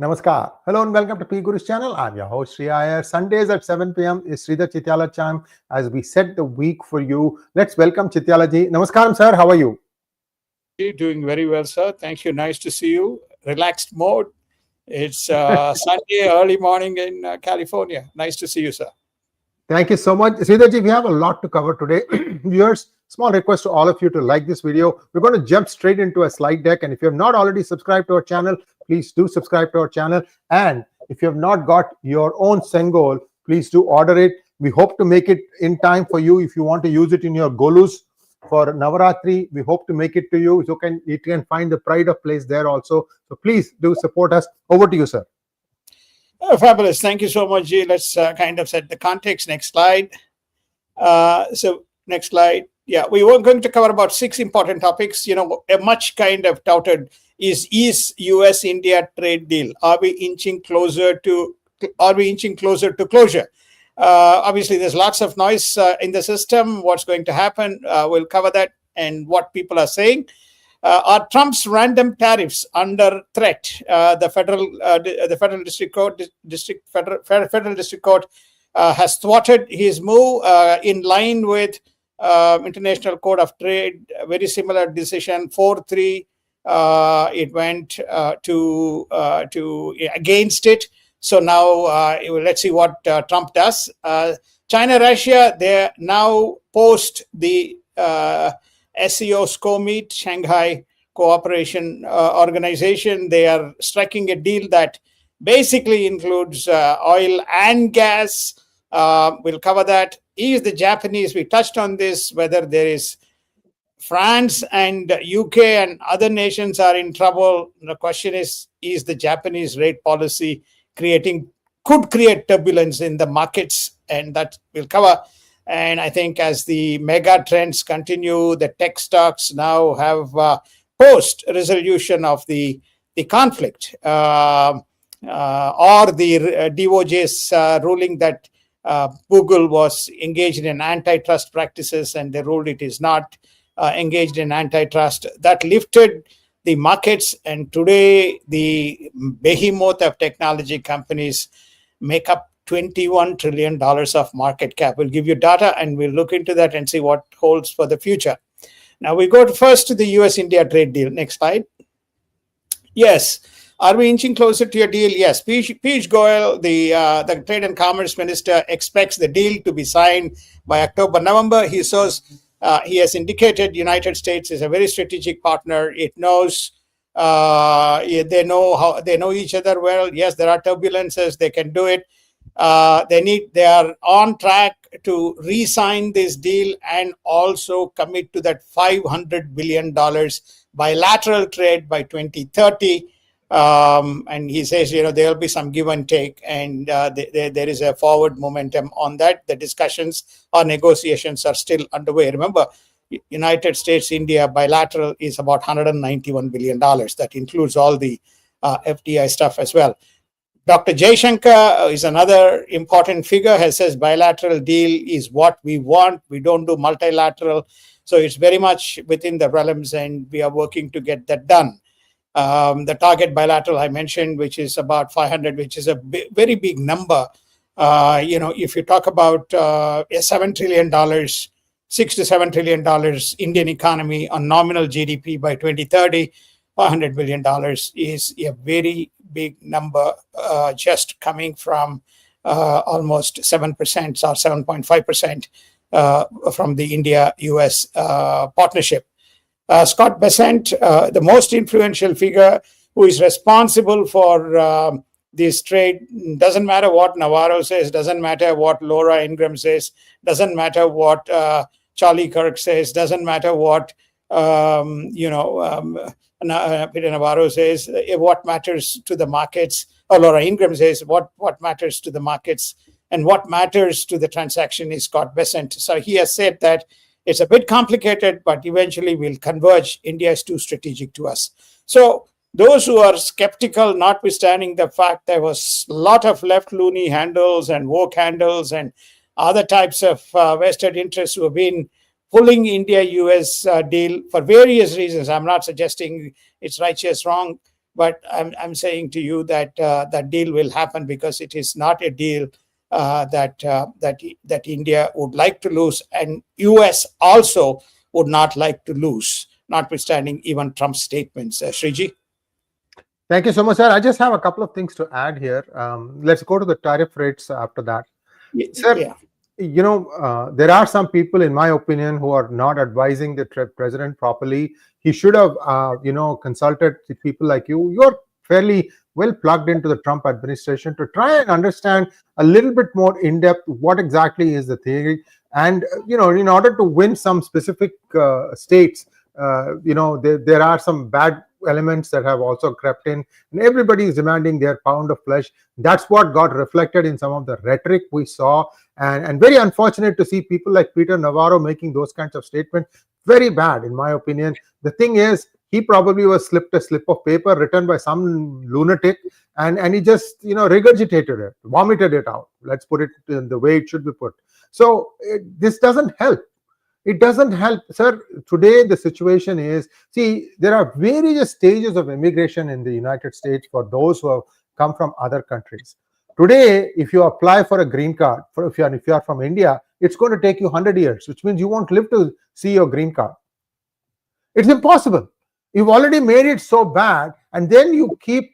Namaskar. Hello and welcome to PGurus channel. I'm your host Sree Iyer. Sundays at 7 p.m. is Sridhar C time as we set the week for you. Let's welcome 𝗤𝗘𝗙. Namaskaram, sir. How are you? Doing very well, sir. Thank you. Nice to see you. Relaxed mode. It's Sunday early morning in California. Nice to see you, sir. Thank you so much. Sridhar, we have a lot to cover today. Viewers, small request to all of you to like this video. We're going to jump straight into a slide deck. And if you have not already subscribed to our channel, please do subscribe to our channel. And if you have not got your own Sengol, please do order it. We hope to make it in time for you. If you want to use it in your Golus for Navaratri, we hope to make it to you. So you can find the pride of place there also. So please do support us. Over to you, sir. Fabulous. Thank you so much, G. Let's kind of set the context. Next slide. So next slide. Yeah, we were going to cover about 6 important topics. You know, a much kind of touted is US-India trade deal. Are we inching closer to closure? Obviously, there's lots of noise in the system. What's going to happen? We'll cover that and what people are saying. Are Trump's random tariffs under threat? The Federal District Court has thwarted his move in line with International Court of Trade. Very similar decision, 4-3. It went against it. So now let's see what Trump does. China, Russia, they now post the SCO meet, Shanghai Cooperation Organization. They are striking a deal that basically includes oil and gas. We'll cover that. Is the Japanese, we touched on this, whether there is France and UK and other nations are in trouble. The question is the Japanese rate policy could create turbulence in the markets, and that we'll cover. And I think as the mega trends continue, the tech stocks now have post-resolution of the conflict or the DOJ's ruling that Google was engaged in antitrust practices and they ruled it is not engaged in antitrust. That lifted the markets, and today the behemoth of technology companies make up $21 trillion of market cap. We'll give you data and we'll look into that and see what holds for the future. Now we go first to the US-India trade deal. Next slide. Yes. Are we inching closer to a deal? Yes. Piyush Goyal, the Trade and Commerce Minister, expects the deal to be signed by October, November. He has indicated United States is a very strategic partner. It knows they know each other well. Yes, there are turbulences. They can do it. They are on track to re-sign this deal and also commit to that $500 billion bilateral trade by 2030. And he says, there will be some give and take, and there is a forward momentum on that. The discussions or negotiations are still underway. Remember, United States, India bilateral is about $191 billion. That includes all the FTA stuff as well. Dr. Jaishankar is another important figure. He says bilateral deal is what we want. We don't do multilateral. So it's very much within the realms, and we are working to get that done. The target bilateral I mentioned, which is about 500, which is a very big number. If you talk about a $7 trillion, $6 to $7 trillion Indian economy on nominal GDP by 2030, $500 billion is a very big number, just coming from almost 7% or 7.5% from the India-US partnership. Scott Bessent, the most influential figure who is responsible for this trade, doesn't matter what Navarro says, doesn't matter what Laura Ingraham says, doesn't matter what Charlie Kirk says, doesn't matter what Peter Navarro says. What matters to the markets, or Laura Ingraham says, what matters to the markets and what matters to the transaction is Scott Bessent. So he has said that it's a bit complicated, but eventually we'll converge. India is too strategic to us. So those who are skeptical, notwithstanding the fact there was a lot of left loony handles and woke handles and other types of vested interests who have been pulling India-US deal for various reasons. I'm not suggesting it's righteous, wrong. But I'm saying to you that that deal will happen, because it is not a deal that India would like to lose, and US also would not like to lose, notwithstanding even Trump's statements. Shriji? Thank you so much, sir. I just have a couple of things to add here. Let's go to the tariff rates after that. Sir, Yeah. There are some people, in my opinion, who are not advising the president properly. He should have, consulted people like you. You're fairly well plugged into the Trump administration to try and understand a little bit more in depth what exactly is the theory. And, in order to win some specific states, there are some bad elements that have also crept in, and everybody is demanding their pound of flesh. That's what got reflected in some of the rhetoric we saw, and very unfortunate to see people like Peter Navarro making those kinds of statements. Very bad, in my opinion. The thing is, he probably was slipped a slip of paper written by some lunatic, and he just regurgitated it, vomited it out. Let's put it in the way it should be put. So this doesn't help. It doesn't help, sir. Today, the situation is, see, there are various stages of immigration in the United States for those who have come from other countries. Today, if you apply for a green card, if you are from India, it's going to take you 100 years, which means you won't live to see your green card. It's impossible. You've already made it so bad, and then you keep,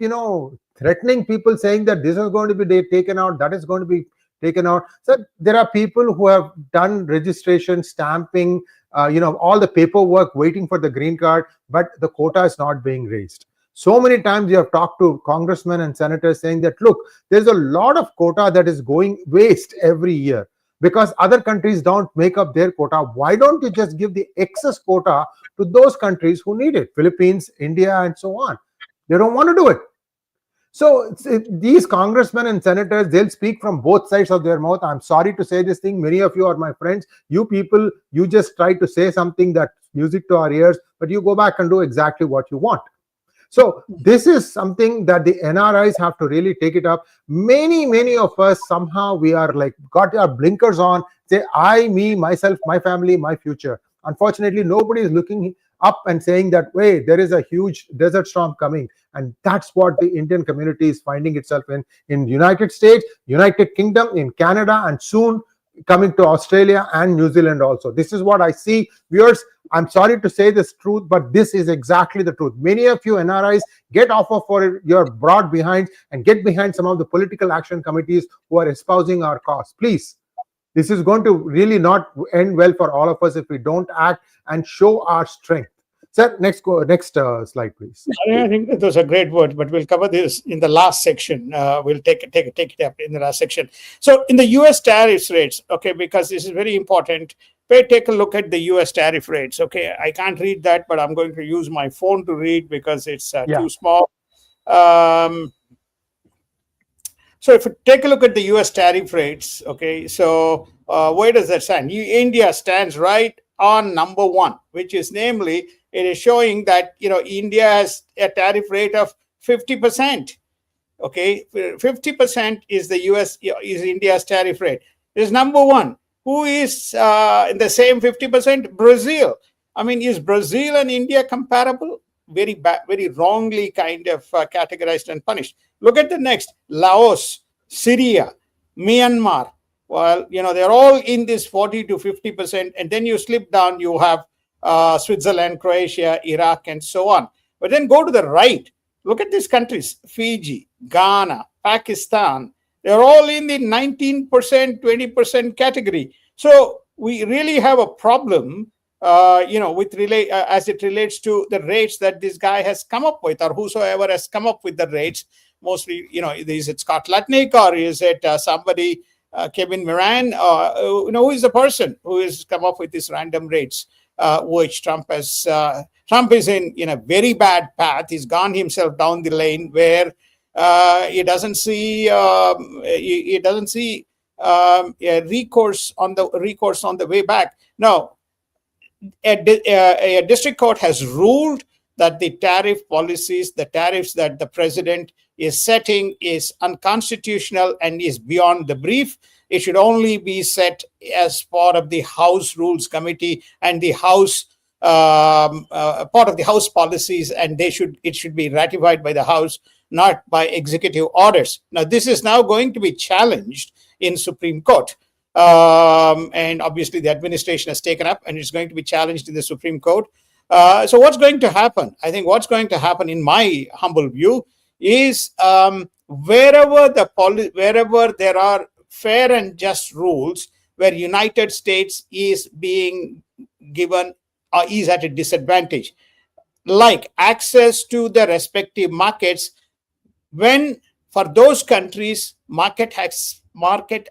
threatening people, saying that this is going to be taken out, that is going to be taken out. So there are people who have done registration, stamping, all the paperwork, waiting for the green card, but the quota is not being raised. So many times you have talked to congressmen and senators saying that, look, there's a lot of quota that is going waste every year because other countries don't make up their quota. Why don't you just give the excess quota to those countries who need it? Philippines, India, and so on. They don't want to do it. So these congressmen and senators, they'll speak from both sides of their mouth. I'm sorry to say this thing. Many of you are my friends. You people, you just try to say something that's music to our ears, but you go back and do exactly what you want. So this is something that the NRIs have to really take it up. Many of us, somehow we are like, got our blinkers on, say, I, me, myself, my family, my future. Unfortunately, nobody is looking up and saying that, wait, there is a huge desert storm coming. And that's what the Indian community is finding itself in the United States, United Kingdom, in Canada, and soon coming to Australia and New Zealand also. This is what I see. Viewers, I'm sorry to say this truth, but this is exactly the truth. Many of you NRIs, get off of your broad behinds and get behind some of the political action committees who are espousing our cause. Please. This is going to really not end well for all of us if we don't act and show our strength. Sir, next slide, please. I think those are great words, but we'll cover this in the last section. We'll take it up in the last section. So in the U.S. tariff rates, okay, because this is very important, take a look at the U.S. tariff rates. Okay, I can't read that, but I'm going to use my phone to read because it's too small. So if you take a look at the U.S. tariff rates, okay, so where does that stand? India stands right on number one, which is namely, it is showing that, India has a tariff rate of 50%. Okay, 50% is is India's tariff rate. It is number one. Who is in the same 50%? Brazil. I mean, is Brazil and India comparable? Very bad, very wrongly kind of categorized and punished. Look at the next: Laos, Syria, Myanmar. Well, they're all in this 40 to 50%, and then you slip down, you have Switzerland, Croatia, Iraq, and so on. But then go to the right. Look at these countries: Fiji, Ghana, Pakistan. They're all in the 19%, 20% category. So we really have a problem, as it relates to the rates that this guy has come up with, or whosoever has come up with the rates. Mostly, is it Scott Lutnick, or is it somebody, Kevin Moran? Who is the person who has come up with these random rates, which Trump is in a very bad path. He's gone himself down the lane where he doesn't see a recourse on the way back. No, a district court has ruled that the tariff policies, the tariffs that the president is setting, is unconstitutional and is beyond the brief. It should only be set as part of the House Rules Committee, and the House part of the House policies, and it should be ratified by the House, not by executive orders. Now, this is now going to be challenged in Supreme Court. And obviously the administration has taken up, and it's going to be challenged in the Supreme Court. So what's going to happen? I think what's going to happen, in my humble view, is wherever there are fair and just rules, where United States is being given or is at a disadvantage, like access to the respective markets, when for those countries market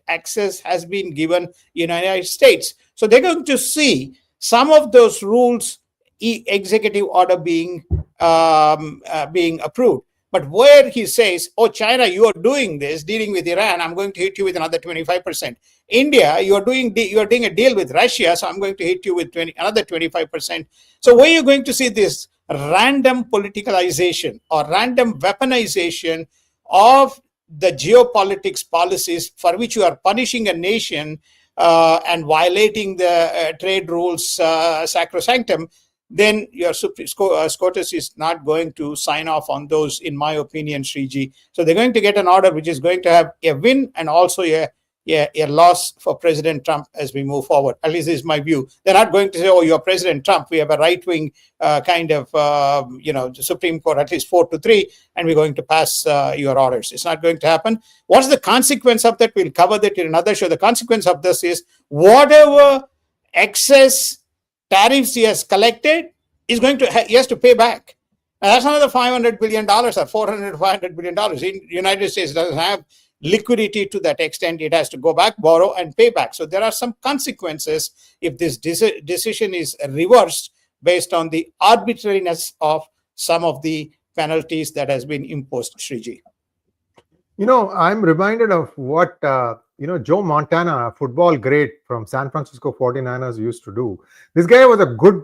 access has been given in the United States. So they're going to see some of those rules, executive order being approved. But where he says, oh, China, you are doing this, dealing with Iran, I'm going to hit you with another 25%. India, you are doing a deal with Russia, so I'm going to hit you with another 25%. So where you're going to see this random politicalization or random weaponization of the geopolitics policies, for which you are punishing a nation and violating the trade rules sacrosanctum, then your SCOTUS is not going to sign off on those, in my opinion, Sriji. So they're going to get an order which is going to have a win and also a loss for President Trump as we move forward. At least this is my view. They're not going to say, oh, you're President Trump, we have a right-wing the Supreme Court, at least 4-3, and we're going to pass your orders. It's not going to happen. What's the consequence of that? We'll cover that in another show. The consequence of this is whatever excess tariffs he has collected is going to he has to pay back. Now, that's another $500 billion or $400 to $500 billion. The United States doesn't have liquidity to that extent. It has to go back, borrow, and pay back. So there are some consequences if this decision is reversed based on the arbitrariness of some of the penalties that has been imposed, Sriji. I'm reminded of what Joe Montana, a football great from San Francisco 49ers, used to do. This guy was a good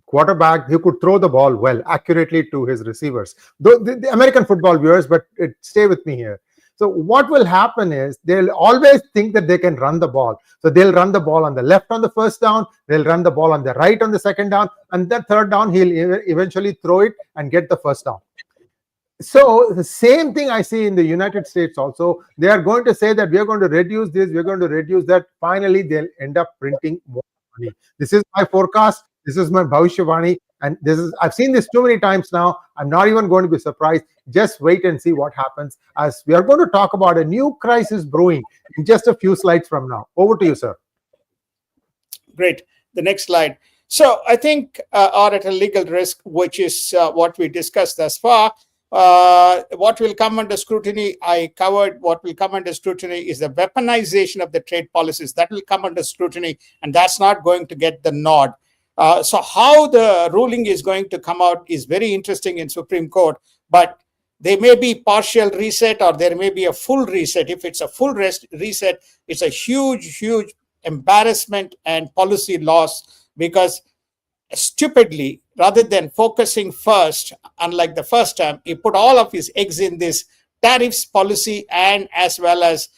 quarterback. He could throw the ball well, accurately to his receivers. The American football viewers, but stay with me here. So what will happen is they'll always think that they can run the ball. So they'll run the ball on the left on the first down, they'll run the ball on the right on the second down, and that third down, he'll eventually throw it and get the first down. So the same thing I see in the United States also. They are going to say that we are going to reduce this, we're going to reduce that. Finally, they'll end up printing more money. This is my forecast. This is my 𝗏𝗍𝗏, and I've seen this too many times now. I'm not even going to be surprised. Just wait and see what happens, as we are going to talk about a new crisis brewing in just a few slides from now. Over to you, sir. Great. The next slide. So I think are at a legal risk, which is what we discussed thus far. What will come under scrutiny, I covered. What will come under scrutiny is the weaponization of the trade policies. That will come under scrutiny, and that's not going to get the nod. So how the ruling is going to come out is very interesting in Supreme Court, but there may be partial reset or there may be a full reset. If it's a full reset, it's a huge, huge embarrassment and policy loss, because stupidly, rather than focusing first, unlike the first time, he put all of his eggs in this tariffs policy and as well as,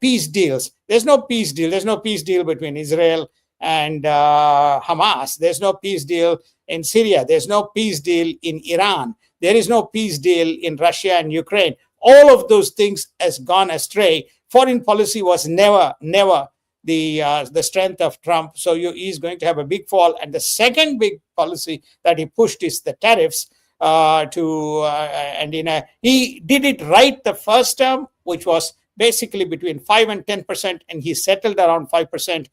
peace deals. There's no peace deal. There's no peace deal between Israel and Hamas. There's no peace deal in Syria. There's no peace deal in Iran. There is no peace deal in Russia and Ukraine. All of those things has gone astray. Foreign policy was never the strength of Trump. So he's going to have a big fall. And the second big policy that he pushed is the tariffs. He did it right the first term, which was basically between 5 and 10%, and he settled around 5%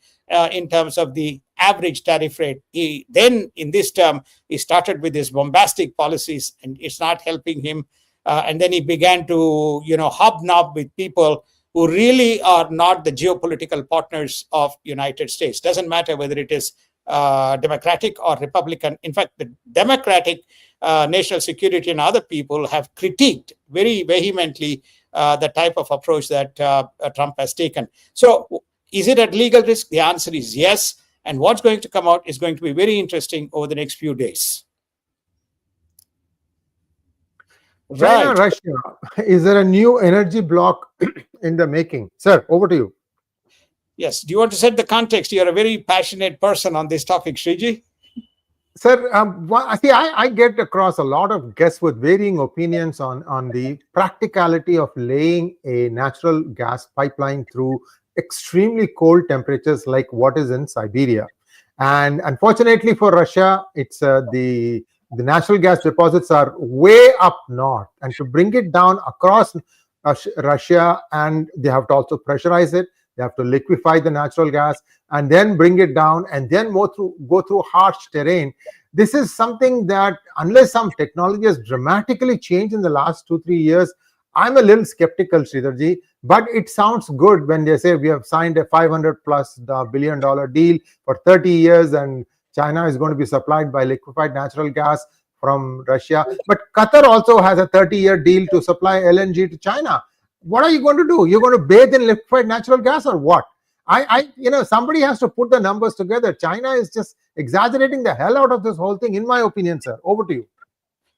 in terms of the average tariff rate. Then in this term, he started with his bombastic policies, and it's not helping him. And then he began to, hobnob with people who really are not the geopolitical partners of United States. Doesn't matter whether it is Democratic or Republican. In fact, the Democratic national security and other people have critiqued very vehemently the type of approach that Trump has taken. So is it at legal risk? The answer is yes. And what's going to come out is going to be very interesting over the next few days. China, Russia, is there a new energy bloc in the making? Sir, over to you. Yes. Do you want to set the context? You're a very passionate person on this topic, Sriji. Sir, see, I get across a lot of guests with varying opinions on the practicality of laying a natural gas pipeline through extremely cold temperatures like what is in Siberia. And unfortunately for Russia, it's the natural gas deposits are way up north, and to bring it down across Russia, and they have to also pressurize it. They have to liquefy the natural gas and then bring it down and then go through harsh terrain. This is something that, unless some technology has dramatically changed in the last 2-3 years, I'm a little skeptical, Sridhar Ji. But it sounds good when they say we have signed a $500+ billion deal for 30 years and China is going to be supplied by liquefied natural gas from Russia. But Qatar also has a 30-year deal to supply LNG to China. What are you going to do? You're going to bathe in liquefied natural gas or what? Somebody has to put the numbers together. China is just exaggerating the hell out of this whole thing, in my opinion, sir. Over to you.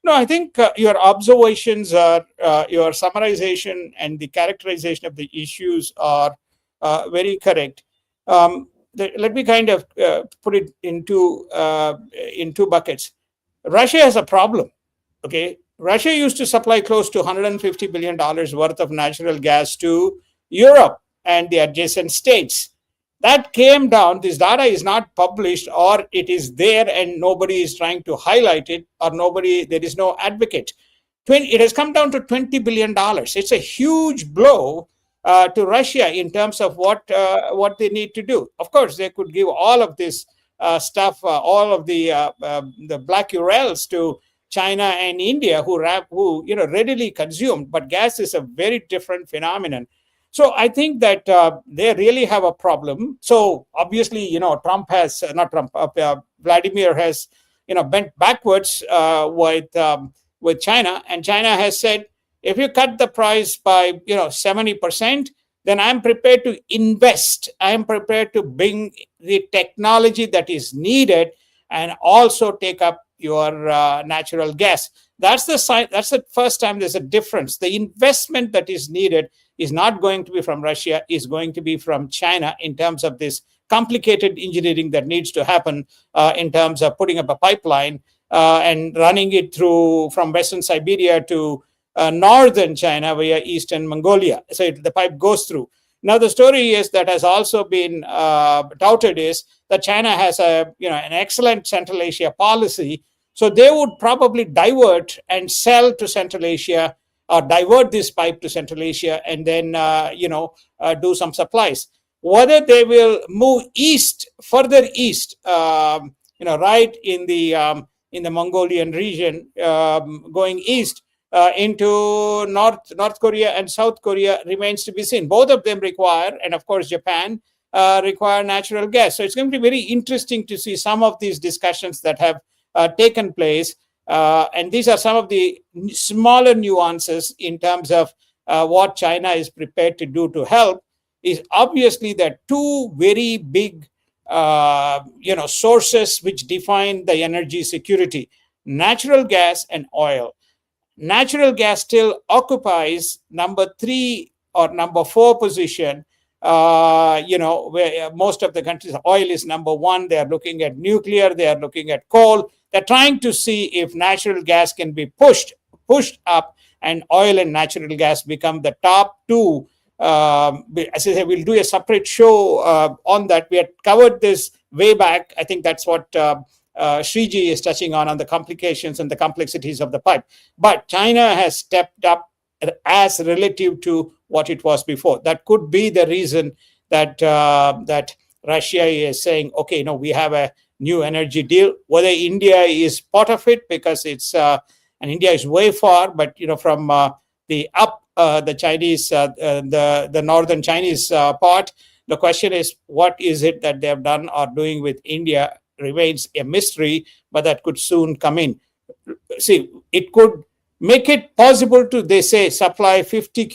No, I think your observations are, your summarization and the characterization of the issues are very correct. Let me kind of put it in two buckets. Russia has a problem. Okay, Russia used to supply close to $150 billion worth of natural gas to Europe and the adjacent states. That came down. This data is not published, or it is there and nobody is trying to highlight it, or there is no advocate. It has come down to $20 billion. It's a huge blow to Russia in terms of what they need to do. Of course, they could give all of this stuff, all of the black urls to China and India, who readily consumed. But gas is a very different phenomenon. So I think that they really have a problem. So obviously, Vladimir has, bent backwards with China, and China has said, if you cut the price by 70%, then I'm prepared to invest. I'm prepared to bring the technology that is needed and also take up your natural gas. That's the first time there's a difference. The investment that is needed is not going to be from Russia, is going to be from China in terms of this complicated engineering that needs to happen in terms of putting up a pipeline and running it through from Western Siberia to northern China via eastern Mongolia. So the pipe goes through. Now, the story is that has also been touted is that China has an excellent Central Asia policy. So they would probably divert and sell to Central Asia, or divert this pipe to Central Asia, and then do some supplies. Whether they will move east, further east, right in the Mongolian region, going east into North Korea and South Korea, remains to be seen. Both of them require, and of course Japan require, natural gas. So it's going to be very interesting to see some of these discussions that have taken place. And these are some of the smaller nuances in terms of what China is prepared to do to help. Is obviously that two very big sources which define the energy security: natural gas and oil. Natural gas still occupies number 3 or number 4 position, where most of the countries. Oil is number 1. They are looking at nuclear, they are looking at coal. They're trying to see if natural gas can be pushed up, and oil and natural gas become the top 2. As I say, we'll do a separate show on that. We had covered this way back. I think that's what Sree Ji is touching on the complications and the complexities of the pipe. But China has stepped up as relative to what it was before. That could be the reason that that Russia is saying, okay, no, we have a new energy deal. Whether India is part of it, because it's and India is way far, but from the Chinese, the northern Chinese part, the question is, what is it that they have done or doing with India remains a mystery, but that could soon come in. See, it could make it possible to, they say, supply 50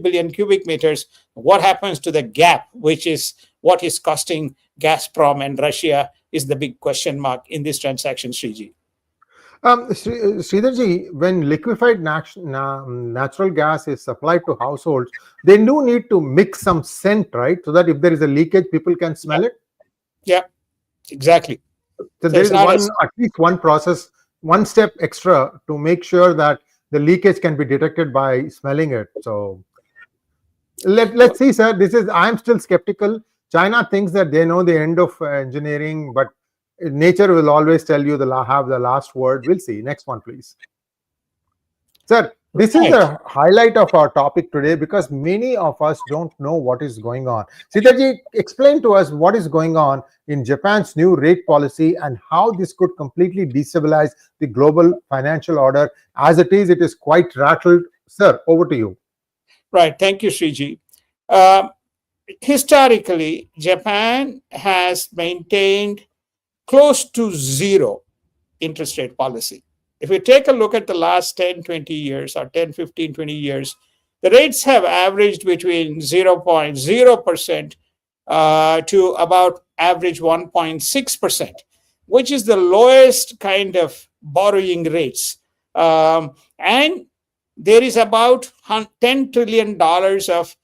billion cubic meters. What happens to the gap, which is what is costing Gazprom and Russia, is the big question mark in this transaction, Sree Ji. Sridhar Ji, when liquefied natural gas is supplied to households, they do need to mix some scent, right? So that if there is a leakage, people can smell it? Yeah, exactly. So there is at least one process, one step extra to make sure that the leakage can be detected by smelling it. So let's see, sir. I'm still skeptical. China thinks that they know the end of engineering, but nature will always tell you have the last word. We'll see. Next one, please. Sir, this is the highlight of our topic today because many of us don't know what is going on. Sridharji, explain to us what is going on in Japan's new rate policy and how this could completely destabilize the global financial order. As it is quite rattled. Sir, over to you. Right. Thank you, Sriji. Historically, Japan has maintained close to zero interest rate policy. If we take a look at the last 10, 20 years or 10, 15, 20 years, the rates have averaged between 0.0% to about average 1.6%, which is the lowest kind of borrowing rates. And there is about $10 trillion of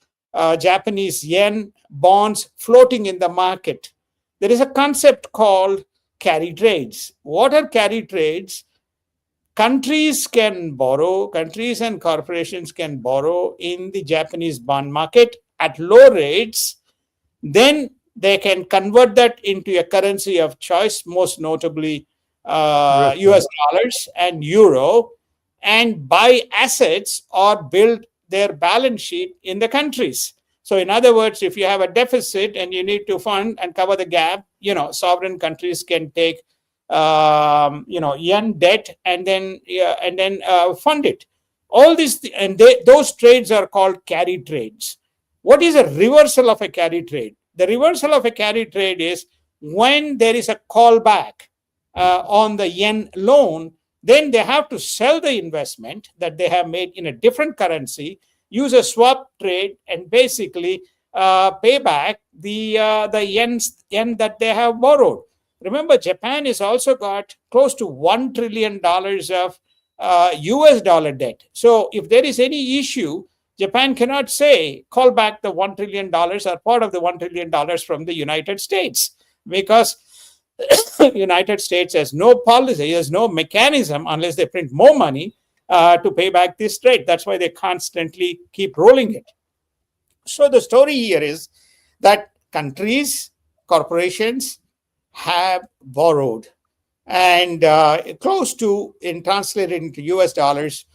Japanese yen bonds floating in the market. There is a concept called carry trades. What are carry trades? Countries and corporations can borrow in the Japanese bond market at low rates. Then they can convert that into a currency of choice, most notably US dollars and euro, and buy assets or build their balance sheet in the countries. So in other words, if you have a deficit and you need to fund and cover the gap, sovereign countries can take yen debt and then fund it. All this, and those trades are called carry trades. What is a reversal of a carry trade? The reversal of a carry trade is when there is a callback on the yen loan, then they have to sell the investment that they have made in a different currency, use a swap trade, and basically pay back the yen that they have borrowed. Remember, Japan has also got close to $1 trillion of US dollar debt. So if there is any issue, Japan cannot say, call back the $1 trillion or part of the $1 trillion from the United States, because United States has no policy, has no mechanism unless they print more money to pay back this trade. That's why they constantly keep rolling it. So the story here is that countries, corporations have borrowed and close to, in translated into US dollars,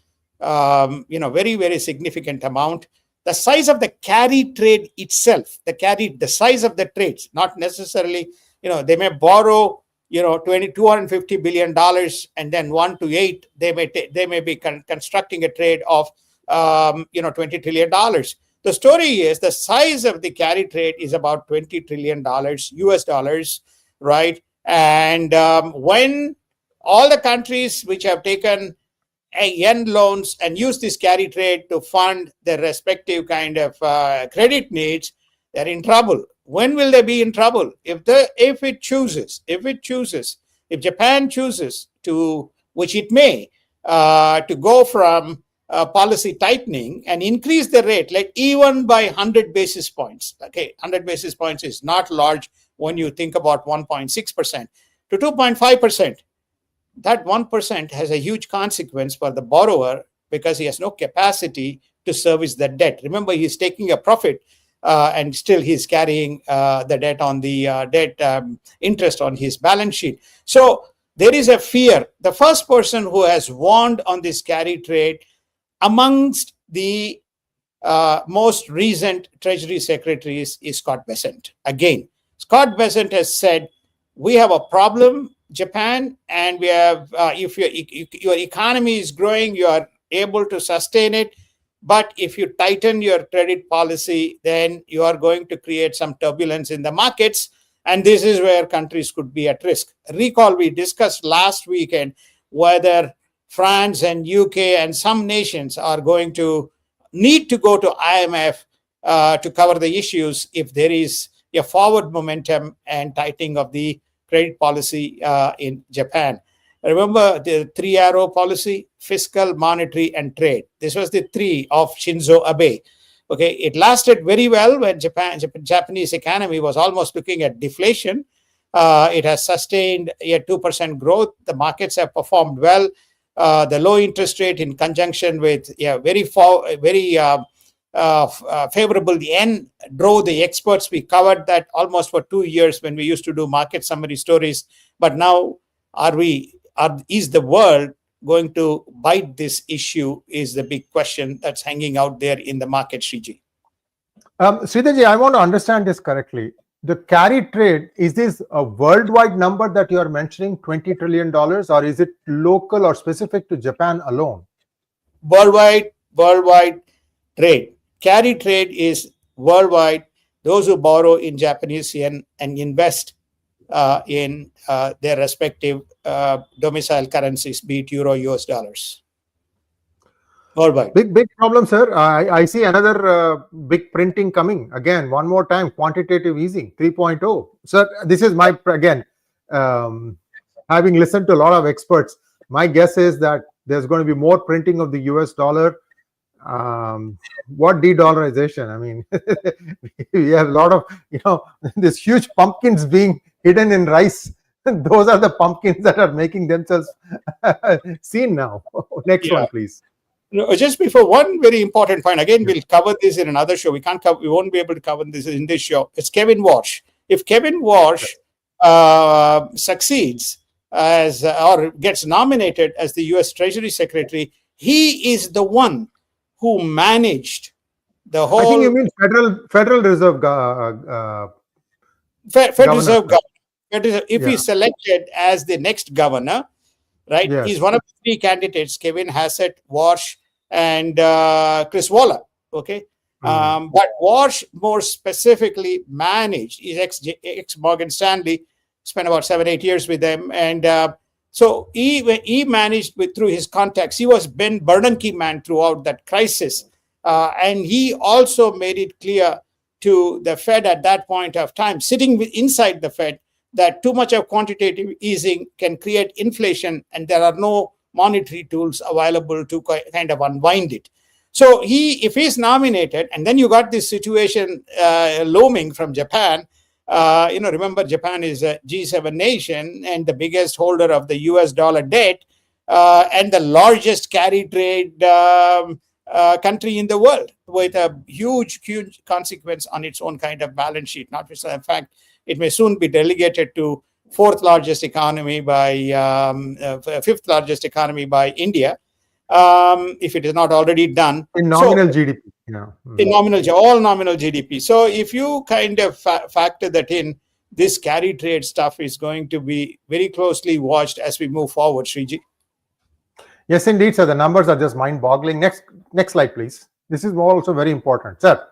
very, very significant amount. The size of the carry trade itself, the size of the trades, not necessarily, they may borrow, $250 billion and then 1 to 8, they may be constructing a trade of, $20 trillion. The story is the size of the carry trade is about $20 trillion US dollars, right? And when all the countries which have taken yen loans and use this carry trade to fund their respective kind of credit needs, they're in trouble. When will they be in trouble? If Japan chooses to, which it may, to go from policy tightening and increase the rate, like even by 100 basis points. Okay, 100 basis points is not large when you think about 1.6% to 2.5%. That 1% has a huge consequence for the borrower because he has no capacity to service the debt. Remember, he's taking a profit and still he's carrying the debt on the interest on his balance sheet. So there is a fear. The first person who has warned on this carry trade amongst the most recent Treasury secretaries is Scott Bessent. Again, Scott Bessent has said, we have a problem, Japan, and we have, if your economy is growing, you are able to sustain it. But if you tighten your credit policy, then you are going to create some turbulence in the markets. And this is where countries could be at risk. Recall, we discussed last weekend whether France and UK and some nations are going to need to go to IMF to cover the issues if there is a forward momentum and tightening of the credit policy in Japan. Remember the 3 arrow policy: fiscal, monetary, and trade. This was the 3 of Shinzo Abe. Okay, it lasted very well when Japanese economy was almost looking at deflation. It has sustained a 2% growth. The markets have performed well. The low interest rate in conjunction with very favorable yen drove the experts. We covered that almost for 2 years when we used to do market summary stories. But now, is the world going to bite this issue is the big question that's hanging out there in the market, Sree. Sridharji, I want to understand this correctly. The carry trade, is this a worldwide number that you are mentioning, $20 trillion, or is it local or specific to Japan alone? Worldwide trade. Carry trade is worldwide. Those who borrow in Japanese yen and invest in their respective domicile currencies, be it euro, US dollars. Worldwide. Big problem, sir. I see another big printing coming. Again, one more time, quantitative easing 3.0. Sir, this is my, again, having listened to a lot of experts, my guess is that there's going to be more printing of the US dollar. What de-dollarization? I mean, we have a lot of, this huge pumpkins being hidden in rice. Those are the pumpkins that are making themselves seen now. Next one, please. Just before, one very important point. Again, we'll cover this in another show. We won't be able to cover this in this show. It's Kevin Warsh. If Kevin Warsh succeeds or gets nominated as the U.S. Treasury Secretary, he is the one who managed the whole. I think you mean Federal Reserve. Federal Reserve governor. If he's selected as the next governor, right? Yes. He's one of the 3 candidates: Kevin Hassett, Warsh, and Chris Waller. Okay, but Warsh more specifically managed. He's ex Morgan Stanley. Spent about 7-8 years with them, and so he managed through his contacts. He was Ben Bernanke man throughout that crisis, and he also made it clear to the Fed at that point of time, sitting inside the Fed, that too much of quantitative easing can create inflation, and there are no monetary tools available to kind of unwind it. So if he's nominated, and then you got this situation looming from Japan. Remember, Japan is a G7 nation and the biggest holder of the US dollar debt and the largest carry trade country in the world, with a huge consequence on its own kind of balance sheet. Not just the fact it may soon be delegated to 4th largest economy by 5th largest economy by India, if it is not already done. In nominal GDP. In all nominal GDP. So if you kind of factor that in, this carry trade stuff is going to be very closely watched as we move forward, Sree. Yes, indeed, sir. The numbers are just mind-boggling. Next slide, please. This is also very important, sir.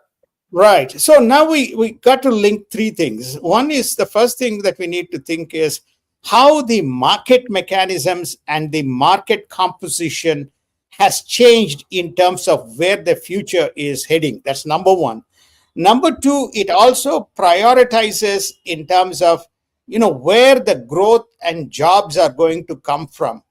Right. So now we got to link 3 things. One is, the first thing that we need to think is how the market mechanisms and the market composition has changed in terms of where the future is heading. That's number one. Number two, it also prioritizes in terms of, where the growth and jobs are going to come from.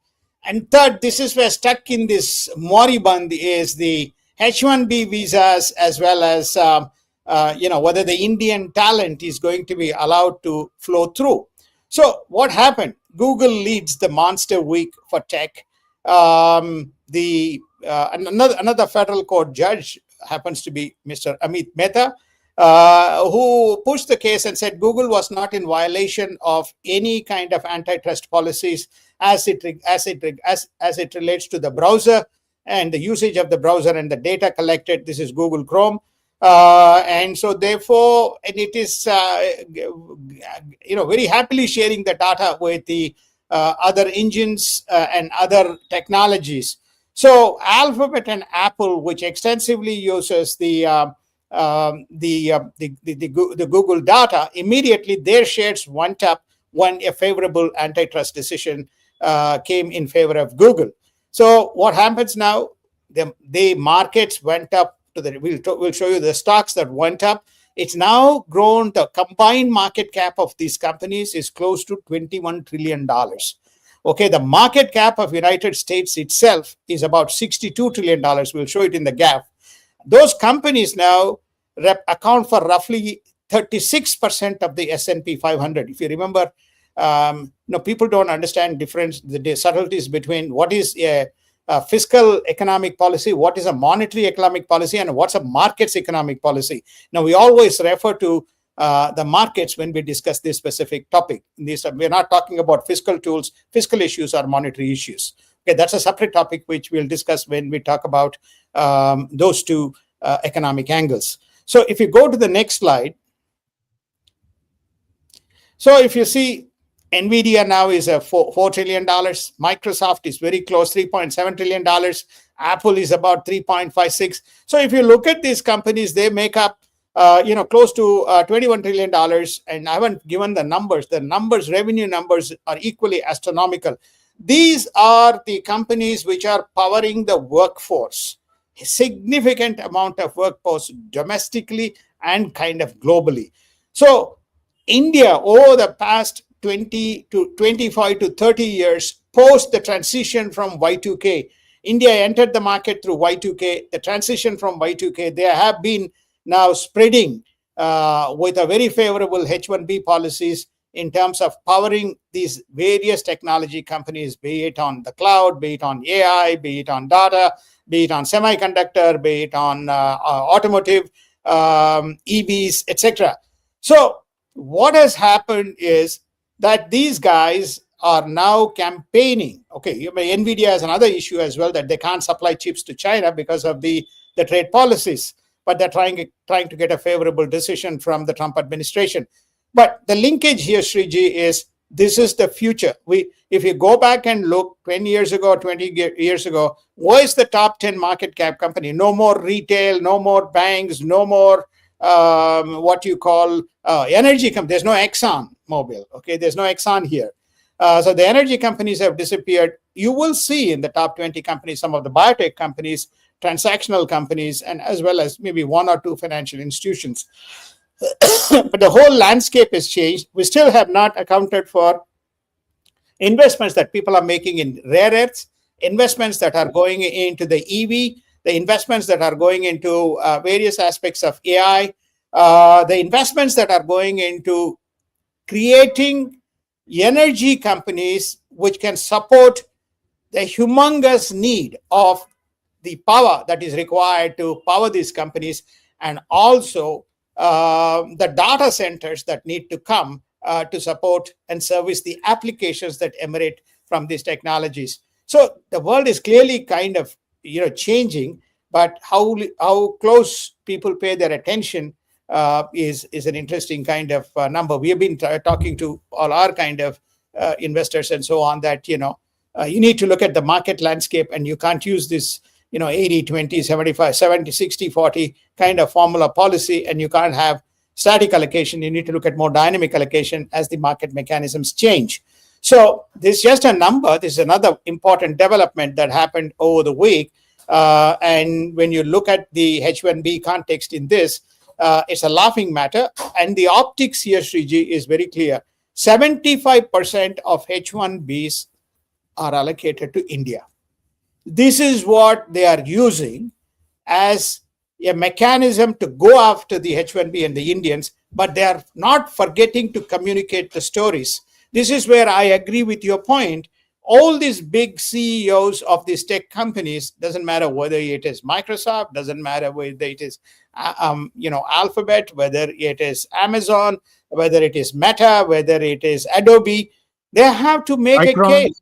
And third, this is where stuck in this moribund is the H-1B visas, as well as, whether the Indian talent is going to be allowed to flow through. So what happened? Google leads the monster week for tech. Another federal court judge happens to be Mr. Amit Mehta, who pushed the case and said Google was not in violation of any kind of antitrust policies as it relates to the browser and the usage of the browser and the data collected. This is Google Chrome. And so therefore, and it is, very happily sharing the data with the other engines and other technologies. So Alphabet and Apple, which extensively uses the Google data, immediately their shares went up when a favorable antitrust decision came in favor of Google. So what happens now? The markets went up to we'll show you the stocks that went up. It's now grown. The combined market cap of these companies is close to $21 trillion. Okay, the market cap of United States itself is about $62 trillion. We'll show it in the graph. Those companies now account for roughly 36% of the S&P 500. If you remember, people don't understand the subtleties between what is a fiscal economic policy, what is a monetary economic policy, and what's a markets economic policy. Now, we always refer to the markets when we discuss this specific topic. We're not talking about fiscal tools, fiscal issues, or monetary issues. Okay, that's a separate topic which we'll discuss when we talk about those two economic angles. So if you go to the next slide, so if you see, NVIDIA now is a $4 trillion. Microsoft is very close, $3.7 trillion. Apple is about 3.56. So if you look at these companies, they make up close to $21 trillion. And I haven't given the numbers. The numbers, revenue numbers, are equally astronomical. These are the companies which are powering the workforce, a significant amount of workforce domestically and kind of globally. So India, over the past 20 to 25 to 30 years, post the transition from Y2K, India entered the market through Y2K. The transition from Y2K, they have been now spreading with a very favorable H1B policies in terms of powering these various technology companies, be it on the cloud, be it on AI, be it on data, be it on semiconductor, be it on automotive, EVs, etc. So what has happened is that these guys are now campaigning. Okay, NVIDIA has another issue as well, that they can't supply chips to China because of the trade policies, but they're trying to get a favorable decision from the Trump administration. But the linkage here, Sriji, is this is the future. If you go back and look 10 years ago, 20 years ago, what is the top 10 market cap company? No more retail, no more banks, no more what you call energy company. There's no Exxon Mobil. Okay, there's no Exxon here. So the energy companies have disappeared. You will see in the top 20 companies some of the biotech companies, transactional companies, and as well as maybe one or two financial institutions. But the whole landscape has changed. We still have not accounted for investments that people are making in rare earths, investments that are going into the EV, the investments that are going into various aspects of AI, the investments that are going into creating energy companies which can support the humongous need of the power that is required to power these companies, and also the data centers that need to come to support and service the applications that emanate from these technologies. So the world is clearly kind of changing, but how close people pay their attention is an interesting kind of number. We have been talking to all our kind of investors and so on that you need to look at the market landscape, and you can't use this 80, 20, 75, 70, 60, 40 kind of formula policy, and you can't have static allocation. You need to look at more dynamic allocation as the market mechanisms change. So this is just a number. This is another important development that happened over the week. And when you look at the H1B context in this, it's a laughing matter. And the optics here, Sriji, is very clear. 75% of H1Bs are allocated to India. This is what they are using as a mechanism to go after the H1B and the Indians, but they are not forgetting to communicate the stories. This is where I agree with your point. All these big CEOs of these tech companies, doesn't matter whether it is Microsoft, doesn't matter whether it is Alphabet, whether it is Amazon, whether it is Meta, whether it is Adobe, they have to make a case.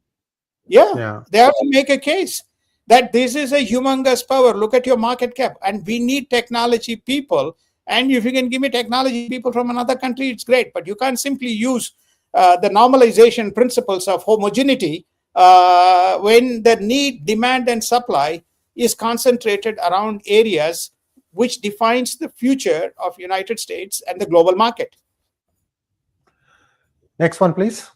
Yeah, they have to make a case that this is a humongous power. Look at your market cap, and we need technology people. And if you can give me technology people from another country, it's great. But you can't simply use the normalization principles of homogeneity when the need, demand, and supply is concentrated around areas which defines the future of United States and the global market. Next one, please.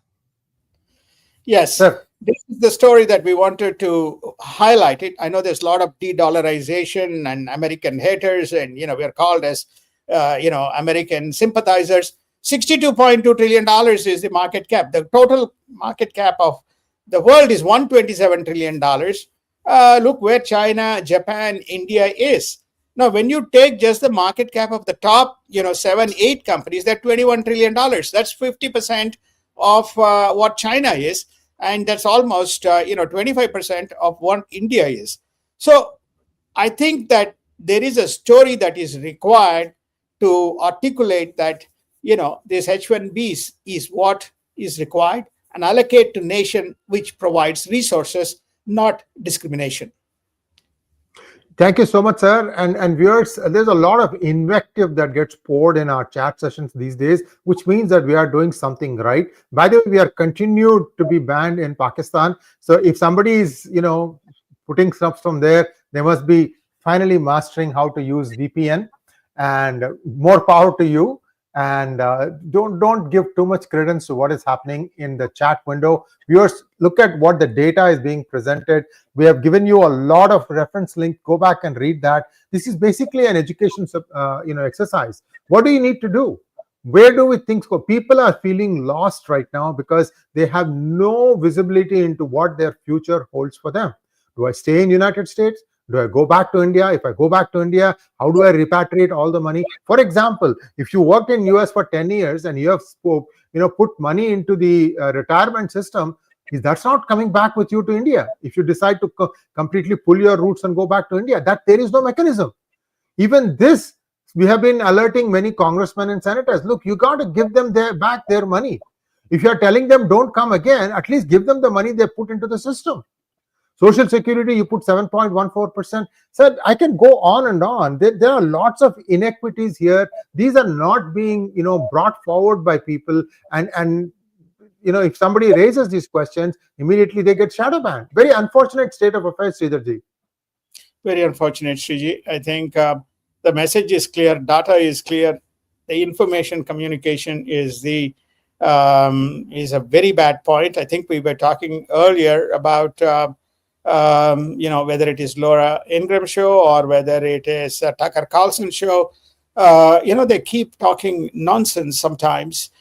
Yes. Sir. This is the story that we wanted to highlight. It. I know there's a lot of de-dollarization and American haters, and we are called as American sympathizers. $62.2 trillion is the market cap. The total market cap of the world is $127 trillion. Look where China, Japan, India is. Now, when you take just the market cap of the top, 7, 8 companies, they're $21 trillion. That's 50% of what China is. And that's almost, 25% of what India is. So I think that there is a story that is required to articulate that, this H1Bs is what is required and allocate to nation which provides resources, not discrimination. Thank you so much, sir. And viewers, there's a lot of invective that gets poured in our chat sessions these days, which means that we are doing something right. By the way, we are continued to be banned in Pakistan. So if somebody is, putting stuff from there, they must be finally mastering how to use VPN, and more power to you. And don't give too much credence to what is happening in the chat window. Viewers, look at what the data is being presented. We have given you a lot of reference link. Go back and read that. This is basically an education exercise. What do you need to do? Where do we think go? People are feeling lost right now because they have no visibility into what their future holds for them. Do I stay in United States? Do I go back to India? If I go back to India, how do I repatriate all the money? For example, if you worked in US for 10 years and you have put money into the retirement system, that's not coming back with you to India. If you decide to completely pull your roots and go back to India, that there is no mechanism. Even this, we have been alerting many congressmen and senators. Look, you got to give them back their money. If you are telling them don't come again, at least give them the money they put into the system. Social Security, you put 7.14%. Sir, I can go on and on. There are lots of inequities here. These are not being, brought forward by people. And if somebody raises these questions, immediately they get shadow banned. Very unfortunate state of affairs, Sridhar Ji. Very unfortunate, Sree. I think the message is clear. Data is clear. The information communication is a very bad point. I think we were talking earlier about whether it is Laura Ingraham show or whether it is Tucker Carlson show, they keep talking nonsense sometimes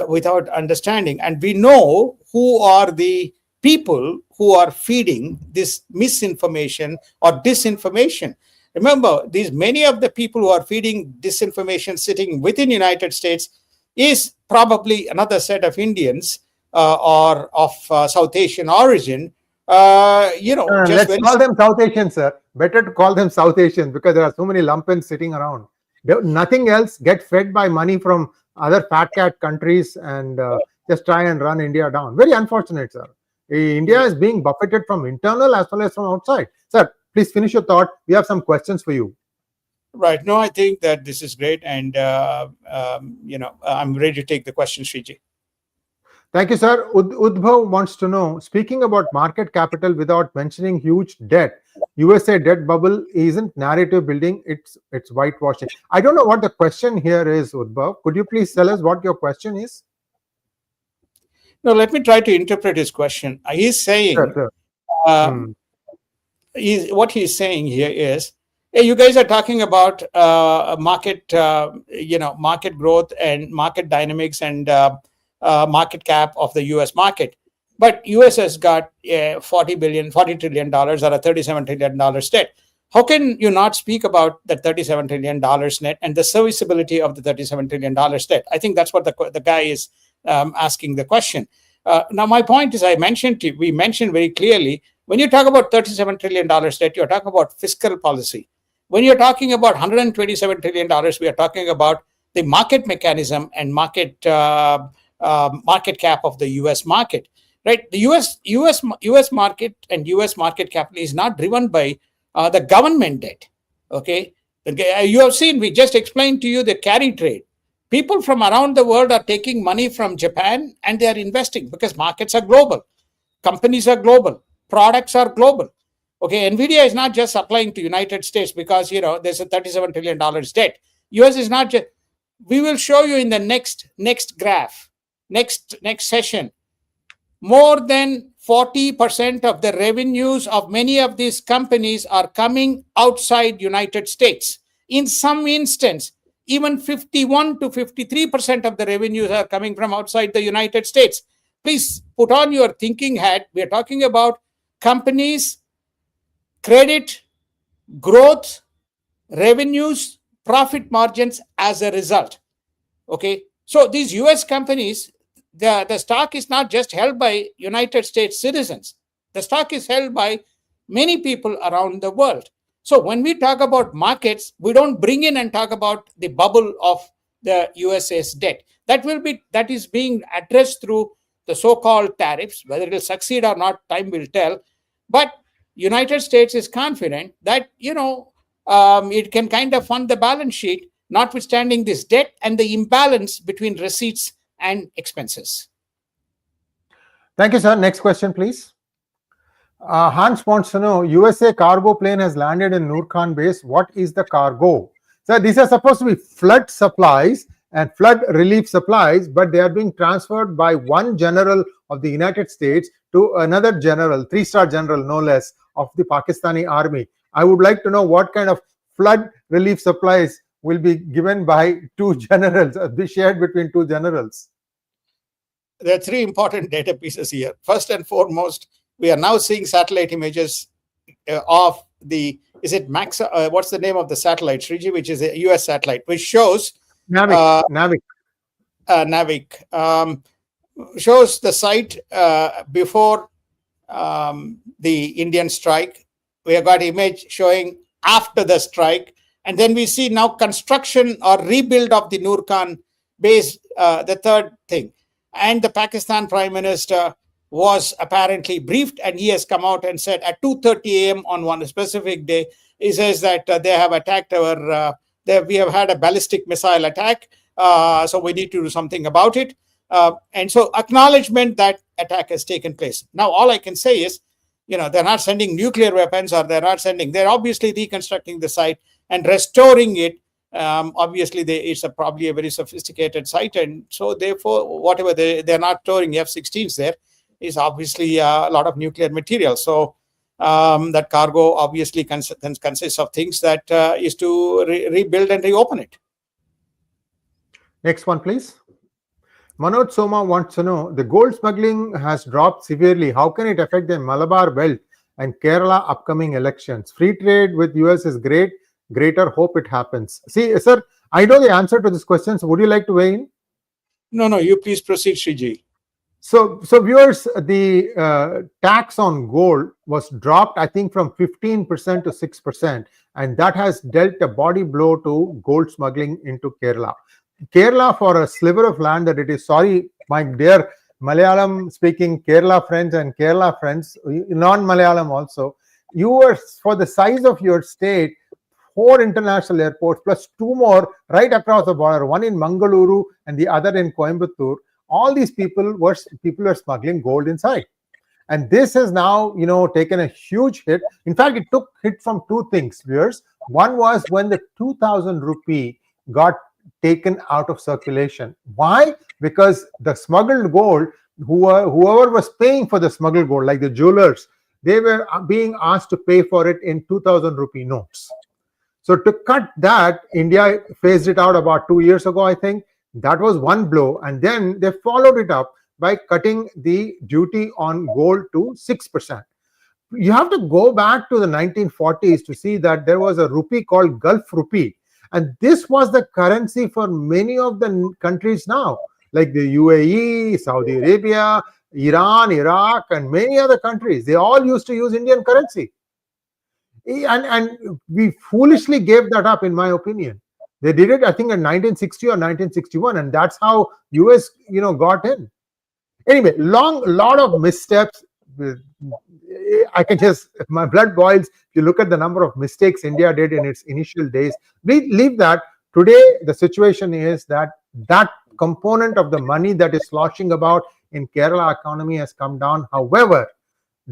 without understanding. And we know who are the people who are feeding this misinformation or disinformation. Remember, many of the people who are feeding disinformation sitting within the United States is probably another set of Indians or of South Asian origin. Let's call them South Asians, sir. Better to call them South Asians because there are so many lumpens sitting around. Nothing else. Get fed by money from other fat cat countries and just try and run India down. Very unfortunate, sir. India is being buffeted from internal as well as from outside. Sir, please finish your thought. We have some questions for you. Right. No, I think that this is great. And, I'm ready to take the question, Sree. Thank you, sir. 𝗤𝗏 wants to know, speaking about market capital without mentioning huge debt, USA debt bubble isn't narrative building, it's whitewashing. I don't know what the question here is, 𝗤𝗏. Could you please tell us what your question is? No, let me try to interpret his question. He's saying, what he's saying here is, hey, you guys are talking about market growth and market dynamics and market cap of the U.S. market. But U.S. has got $40 trillion or a $37 trillion debt. How can you not speak about the $37 trillion net and the serviceability of the $37 trillion debt? I think that's what the guy is asking the question. Now, my point is, we mentioned very clearly, when you talk about $37 trillion debt, you're talking about fiscal policy. When you're talking about $127 trillion, we are talking about the market mechanism and market cap of the U.S. market, right? The U.S. market and U.S. market capital is not driven by the government debt. Okay, you have seen. We just explained to you the carry trade. People from around the world are taking money from Japan and they are investing because markets are global, companies are global, products are global. Okay, NVIDIA is not just supplying to United States because there's a $37 trillion debt. U.S. is not just. We will show you in the next graph. Next session, more than 40% of the revenues of many of these companies are coming outside United States. In some instance, even 51 to 53% of the revenues are coming from outside the United States. Please put on your thinking hat. We are talking about companies, credit, growth, revenues, profit margins as a result. Okay, so these US companies, the stock is not just held by United States citizens. The stock is held by many people around the world. So when we talk about markets, we don't bring in and talk about the bubble of the USA's debt. That is being addressed through the so-called tariffs. Whether it will succeed or not, time will tell. But United States is confident that it can kind of fund the balance sheet, notwithstanding this debt and the imbalance between receipts and expenses. Thank you, sir. Next question, please. Hans wants to know, USA cargo plane has landed in Nurkhan base. What is the cargo? So these are supposed to be flood supplies and flood relief supplies, but they are being transferred by one general of the United States to another general, 3-star general no less, of the Pakistani army. I would like to know what kind of flood relief supplies will be given by two generals, be shared between two generals. There are three important data pieces here. First and foremost, we are now seeing satellite images of the, is it Max? What's the name of the satellite, Sriji, which is a US satellite, which shows NAVIC. Shows the site before the Indian strike. We have got image showing after the strike. And then we see now construction or rebuild of the Nurkhan base, the third thing. And the Pakistan Prime Minister was apparently briefed, and he has come out and said at 2:30 a.m. on one specific day, he says that they have attacked we have had a ballistic missile attack, so we need to do something about it. And so acknowledgement that attack has taken place. Now, all I can say is, they're not sending nuclear weapons, or they're obviously reconstructing the site and restoring it. Obviously, it's probably a very sophisticated site, and so therefore, whatever they're not storing F-16s there, is obviously a lot of nuclear material. So that cargo obviously consists of things that is to rebuild and reopen it. Next one, please. Manoj Soma wants to know, the gold smuggling has dropped severely. How can it affect the Malabar belt and Kerala upcoming elections? Free trade with US is great. Greater hope it happens. See, sir, I know the answer to this question. So would you like to weigh in? No, you please proceed, Sriji. So viewers, the tax on gold was dropped, I think, from 15% to 6%, and that has dealt a body blow to gold smuggling into Kerala. Kerala, for a sliver of land that it is, sorry, my dear Malayalam speaking Kerala friends and Kerala friends, non-Malayalam also, you are, for the size of your state, 4 international airports plus 2 more right across the border, one in Mangaluru and the other in Coimbatore. All these people were smuggling gold inside, and this has now taken a huge hit. In fact, it took hit from 2 things, viewers. One was when the 2,000 rupee got taken out of circulation. Why? Because the smuggled gold, whoever was paying for the smuggled gold, like the jewelers, they were being asked to pay for it in 2,000 rupee notes. So to cut that, India phased it out about 2 years ago, I think. That was one blow, and then they followed it up by cutting the duty on gold to 6%. You have to go back to the 1940s to see that there was a rupee called Gulf rupee, and this was the currency for many of the countries now, like the UAE, Saudi Arabia, Iran, Iraq, and many other countries. They all used to use Indian currency, and we foolishly gave that up, in my opinion. They did it, I think, in 1960 or 1961, and that's how US, got in. Anyway, lot of missteps. I can just, my blood boils. If you look at the number of mistakes India did in its initial days, leave that. Today, the situation is that component of the money that is sloshing about in Kerala economy has come down. However,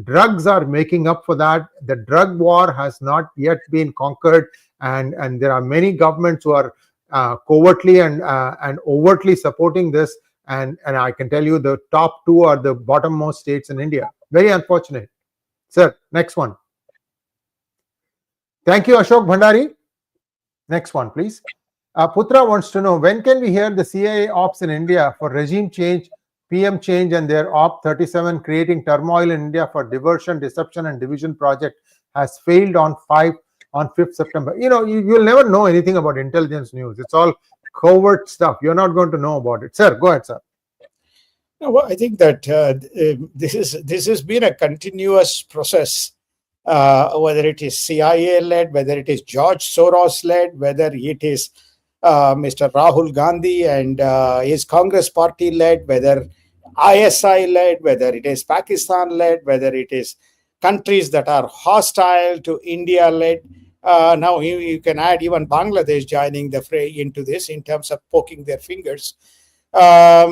drugs are making up for that. The drug war has not yet been conquered. And there are many governments who are covertly and overtly supporting this. And I can tell you the top 2 are the bottommost states in India. Very unfortunate. Sir, next one. Thank you, Ashok Bhandari. Next one, please. Putra wants to know, when can we hear the CIA ops in India for regime change, PM change, and their Op 37 creating turmoil in India for diversion, deception, and division project has failed on 5 on 5th September. You'll never know anything about intelligence news. It's all covert stuff. You're not going to know about it. Sir, go ahead, sir. No, well, I think that this has been a continuous process, whether it is CIA-led, whether it is George Soros-led, whether it is Mr. Rahul Gandhi and his Congress party-led, whether ISI-led, whether it is Pakistan-led, whether it is countries that are hostile to India-led. Now you can add even Bangladesh joining the fray into this in terms of poking their fingers. At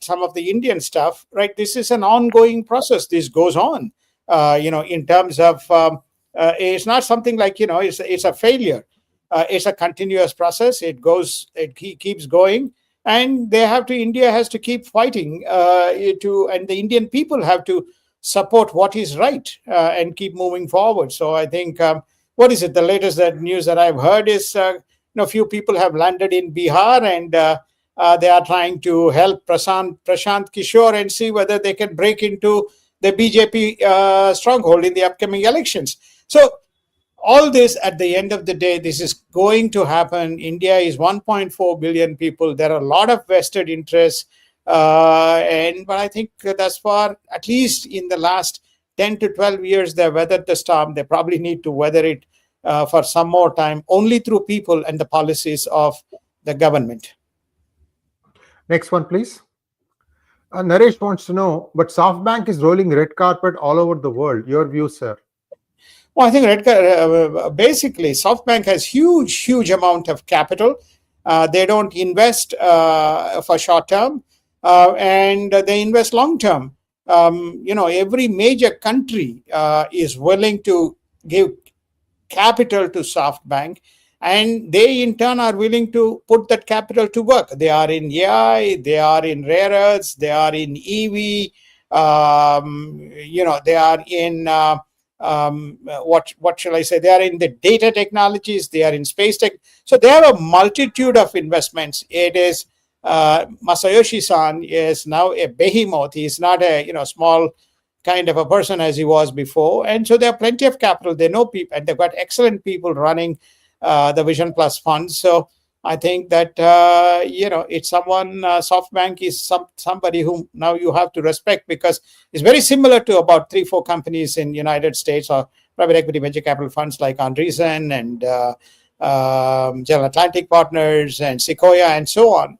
some of the Indian stuff, right? This is an ongoing process. This goes on, in terms of, it's not something like, it's a failure. It's a continuous process. It keeps going, and India has to keep fighting, and the Indian people have to support what is right, and keep moving forward. So I think, what is it? The latest news that I've heard is, few people have landed in Bihar, and they are trying to help Prashant Kishore and see whether they can break into the BJP stronghold in the upcoming elections. So all this, at the end of the day, this is going to happen. India is 1.4 billion people. There are a lot of vested interests. But I think thus far, at least in the last 10 to 12 years, they weathered the storm. They probably need to weather it for some more time, only through people and the policies of the government. Next one, please. Naresh wants to know, but SoftBank is rolling red carpet all over the world. Your view, sir? Well, I think basically SoftBank has huge amount of capital. They don't invest for short term, and they invest long term. Every major country is willing to give capital to SoftBank, and they in turn are willing to put that capital to work. They are in AI, they are in rare earths, they are in EV, they are in what shall I say? They are in the data technologies, they are in space tech. So they have a multitude of investments. It is Masayoshi-san is now a behemoth. He is not a small kind of a person as he was before, and so there are plenty of capital. They know people, and they've got excellent people running the Vision Plus funds. So I think that it's someone. SoftBank is somebody whom now you have to respect, because it's very similar to about 3-4 companies in United States or private equity venture capital funds like Andreessen and General Atlantic Partners and Sequoia and so on.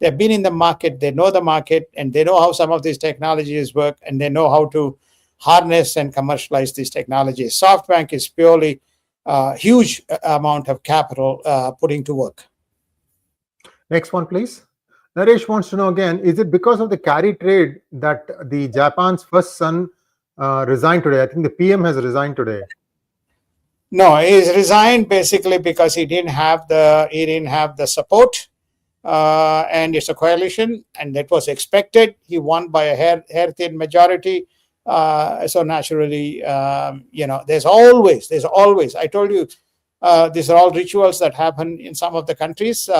They've been in the market, they know the market, and they know how some of these technologies work, and they know how to harness and commercialize these technologies. SoftBank is purely huge amount of capital putting to work. Next one, please. Naresh wants to know again, is it because of the carry trade that the Japan's first son resigned today? I think the PM has resigned today. No, he's resigned basically because he didn't have the support, and it's a coalition, and that was expected. He won by a hair thin majority. So naturally, there's always, I told you, these are all rituals that happen in some of the countries.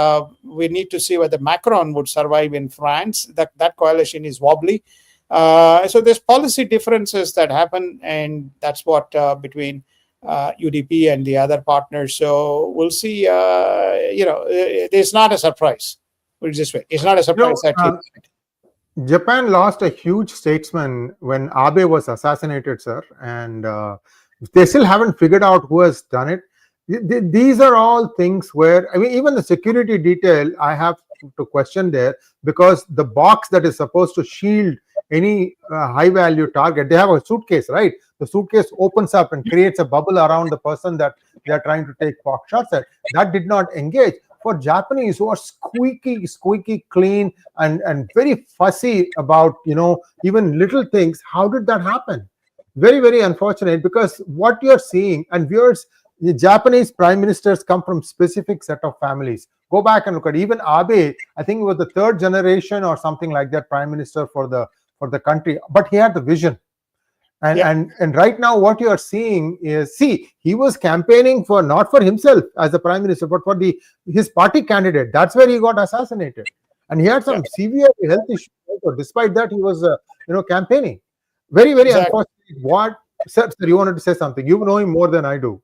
We need to see whether Macron would survive in France. That coalition is wobbly. So there's policy differences that happen, and that's what between UDP and the other partners. So we'll see. It's not a surprise. Put it this way, it's not a surprise that Japan lost a huge statesman when Abe was assassinated, sir, and they still haven't figured out who has done it. These are all things where, even the security detail, I have to question there, because the box that is supposed to shield any high-value target, they have a suitcase, right? The suitcase opens up and creates a bubble around the person that they are trying to take pot shots at. That did not engage. For Japanese, who are squeaky clean and very fussy about even little things, how did that happen? Very unfortunate, because what you're seeing, and viewers, the Japanese prime ministers come from specific set of families. Go back and look at even Abe. I think he was the 3rd generation or something like that prime minister for the country, but he had the vision. And right now what you are seeing is, he was campaigning for, not for himself as the prime minister, but for his party candidate. That's where he got assassinated, and he had some severe health issues also. Despite that, he was campaigning. Very exactly. Unfortunate. Sir, you wanted to say something. You know him more than I do.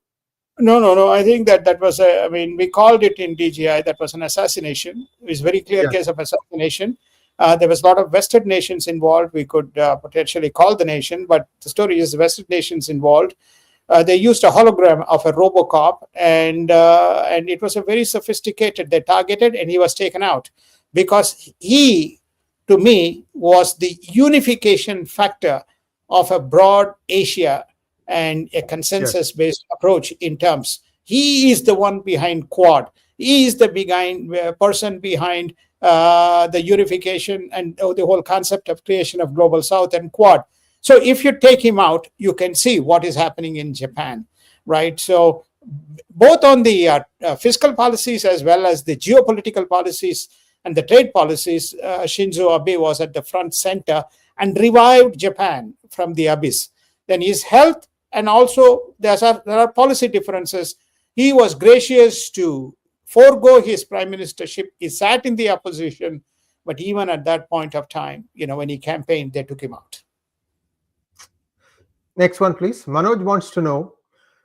No. I think that was I mean, we called it in DGI. That was an assassination. It was a very clear case of assassination. There was a lot of vested nations involved. We could potentially call the nation, but the story is vested nations involved. They used a hologram of a RoboCop, and it was a very sophisticated. They targeted, and he was taken out because he, to me, was the unification factor of a broad Asia and a consensus-based approach in terms. He is the one behind Quad. He is the person behind the unification and the whole concept of creation of Global South and Quad. So if you take him out, you can see what is happening in Japan, right? So both on the fiscal policies as well as the geopolitical policies and the trade policies, Shinzo Abe was at the front center and revived Japan from the abyss. Then his health, and also there are policy differences. He was gracious to forego his prime ministership. He sat in the opposition, but even at that point of time, when he campaigned, they took him out. Next one, please. Manoj wants to know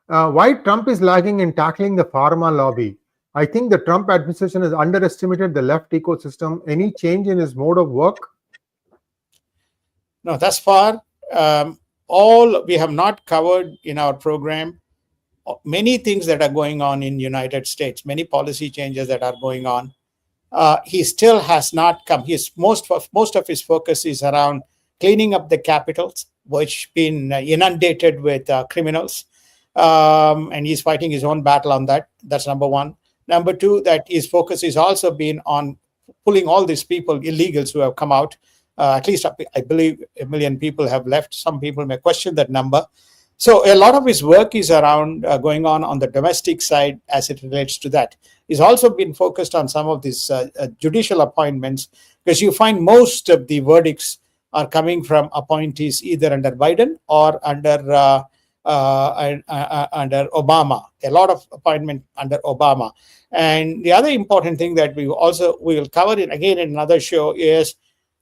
why Trump is lagging in tackling the pharma lobby. I think the Trump administration has underestimated the left ecosystem. Any change in his mode of work? No, thus far, all we have not covered in our program. Many things that are going on in United States, many policy changes that are going on. He still has not come. Most of his focus is around cleaning up the capitals, which been inundated with criminals, and he's fighting his own battle on that. That's number one. Number two, that his focus is also been on pulling all these people, illegals who have come out. At least I believe 1 million people have left. Some people may question that number. So a lot of his work is around going on the domestic side as it relates to that. He's also been focused on some of these judicial appointments, because you find most of the verdicts are coming from appointees either under Biden or under Obama. A lot of appointment under Obama. And the other important thing that we will cover it again in another show is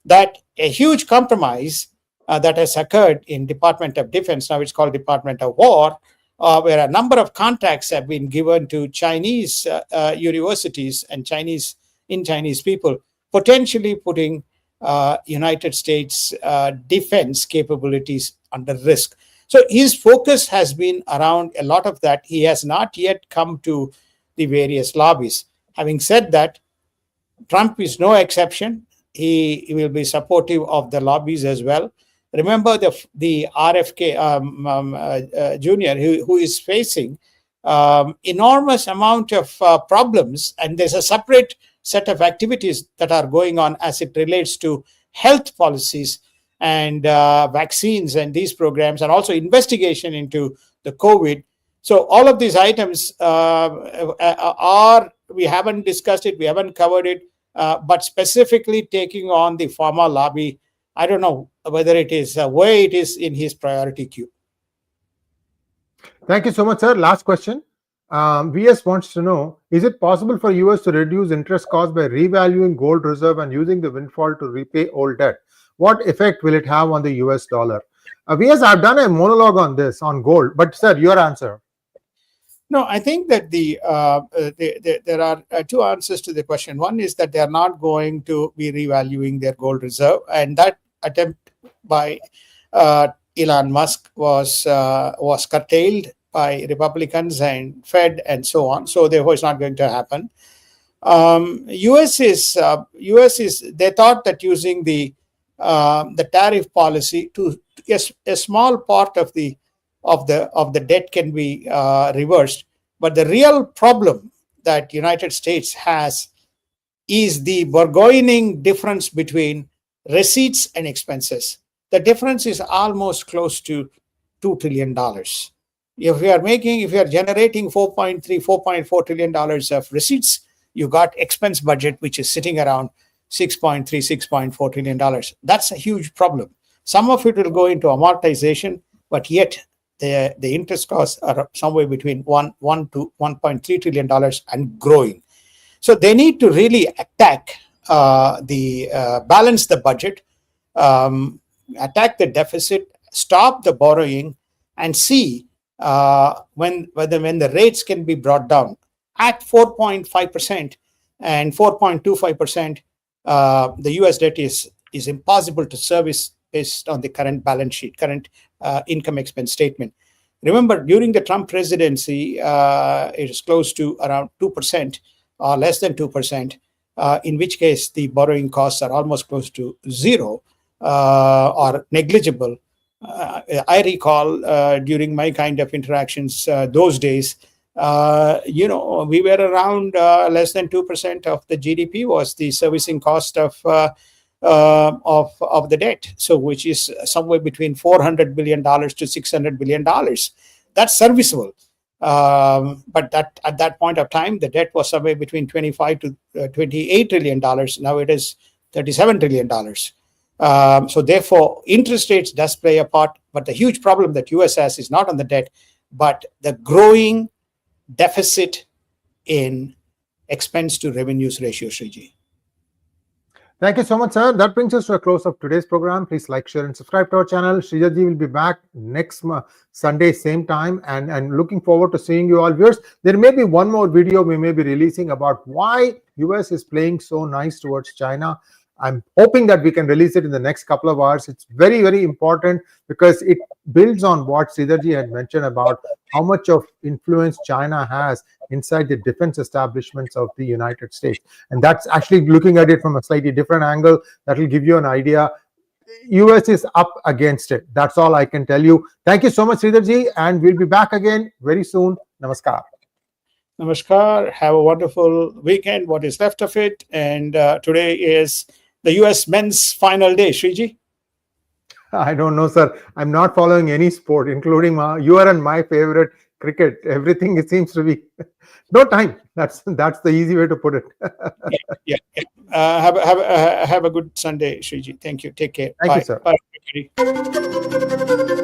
that a huge compromise that has occurred in Department of Defense, now it's called Department of War, where a number of contracts have been given to Chinese universities and Chinese people, potentially putting United States defense capabilities under risk. So his focus has been around a lot of that. He has not yet come to the various lobbies. Having said that, Trump is no exception. He will be supportive of the lobbies as well. Remember the RFK Jr., who is facing enormous amount of problems, and there's a separate set of activities that are going on as it relates to health policies and vaccines and these programs, and also investigation into the COVID. So all of these items we haven't discussed it, we haven't covered it, but specifically taking on the pharma lobby, I don't know whether it is where it is in his priority queue. Thank you so much, sir. Last question. VS wants to know, is it possible for US to reduce interest costs by revaluing gold reserve and using the windfall to repay old debt? What effect will it have on the US dollar? VS, I've done a monologue on this, on gold, but sir, your answer. No, I think that there are two answers to the question. One is that they are not going to be revaluing their gold reserve, and that attempt by Elon Musk was curtailed by Republicans and Fed and so on. So therefore, it's not going to happen. US is they thought that using the tariff policy to a small part of the debt can be reversed, but the real problem that United States has is the burgeoning difference between receipts and expenses. The difference is almost close to $2 trillion. If you are generating $4.4 trillion of receipts, you got expense budget which is sitting around $6.4 trillion. That's a huge problem. Some of it will go into amortization, but yet the interest costs are somewhere between $1 to $1.3 trillion and growing. So they need to really attack balance the budget, attack the deficit, stop the borrowing, and see when the rates can be brought down at 4.5% and 4.25%. The US debt is impossible to service based on the current balance sheet, current income expense statement. Remember, during the Trump presidency, it is close to around 2% or less than 2%, in which case the borrowing costs are almost close to zero or negligible. I recall during my kind of interactions those days, we were around less than 2% of the GDP was the servicing cost of the debt. So, which is somewhere between $400 billion to $600 billion. That's serviceable. But at that point of time, the debt was somewhere between $25 to $28 trillion. Now it is $37 trillion. So therefore, interest rates does play a part. But the huge problem that US has is not on the debt, but the growing deficit in expense to revenues ratio, Sree. Thank you so much, sir. That brings us to a close of today's program. Please like, share, and subscribe to our channel. Sridhar ji will be back next Sunday, same time, and looking forward to seeing you all. Viewers, there may be one more video we may be releasing about why US is playing so nice towards China. I'm hoping that we can release it in the next couple of hours. It's very, very important because it builds on what Sridhar ji had mentioned about how much of influence China has inside the defense establishments of the United States. And that's actually looking at it from a slightly different angle. That will give you an idea. US is up against it. That's all I can tell you. Thank you so much, Sridhar ji, and we'll be back again very soon. Namaskar. Namaskar. Have a wonderful weekend, what is left of it. And today is the US men's final day, Sree. I don't know, sir. I'm not following any sport, including your and my favorite, cricket. Everything, it seems to be no time. That's the easy way to put it. Yeah. Have a good Sunday, Sree. Thank you. Take care. Thank you, sir. Bye, everybody.